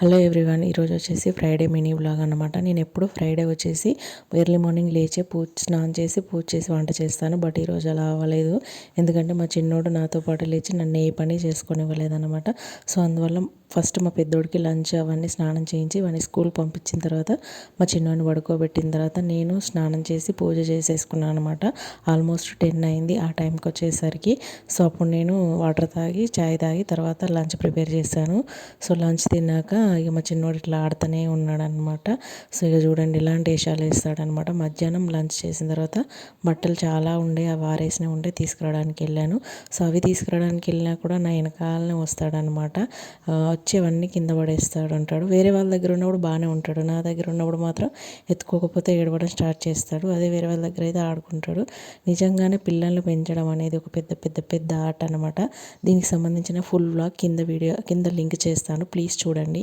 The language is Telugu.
హలో ఎవ్రీవన్, ఈరోజు వచ్చేసి ఫ్రైడే మినీ వ్లాగ్ అనమాట. నేను ఎప్పుడు ఫ్రైడే వచ్చేసి ఎర్లీ మార్నింగ్ లేచి స్నానం చేసి పూజ చేసి వంట చేస్తాను. బట్ ఈరోజు అలా అవ్వలేదు. ఎందుకంటే మా చిన్నోడు నాతో పాటు లేచి నన్ను ఏ పని చేసుకొనివ్వలేదు అనమాట. సో అందువల్ల ఫస్ట్ మా పెద్దోడికి లంచ్ అవన్నీ స్నానం చేయించి వాడిని స్కూల్ పంపించిన తర్వాత మా చిన్నోడిని పడుకోబెట్టిన తర్వాత నేను స్నానం చేసి పూజ చేసేసుకున్నాను అనమాట. ఆల్మోస్ట్ 10 అయింది ఆ టైంకి వచ్చేసరికి. సో అప్పుడు నేను వాటర్ తాగి చాయ్ తాగి తర్వాత లంచ్ ప్రిపేర్ చేశాను. సో లంచ్ తిన్నాక ఇక మా చిన్నోడు ఇట్లా ఆడుతూనే ఉన్నాడు అనమాట. సో ఇక చూడండి ఇలాంటి వేషాలు వేస్తాడనమాట. మధ్యాహ్నం లంచ్ చేసిన తర్వాత బట్టలు చాలా ఉండే అవి ఆరేసినవి ఉండే తీసుకురావడానికి వెళ్ళాను. సో అవి తీసుకురావడానికి వెళ్ళినా కూడా నా వెనకాలనే వస్తాడనమాట. వచ్చేవన్నీ కింద పడేస్తాడు ఉంటాడు. వేరే వాళ్ళ దగ్గర ఉన్నప్పుడు బాగానే ఉంటాడు, నా దగ్గర ఉన్నప్పుడు మాత్రం ఎత్తుకోకపోతే ఏడవడం స్టార్ట్ చేస్తాడు. అదే వేరే వాళ్ళ దగ్గర అయితే ఆడుకుంటాడు. నిజంగానే పిల్లల్ని పెంచడం అనేది ఒక పెద్ద పెద్ద పెద్ద ఆర్ట్ అనమాట. దీనికి సంబంధించిన ఫుల్ వ్లాగ్ కింద లింక్ చేస్తాను, ప్లీజ్ చూడండి.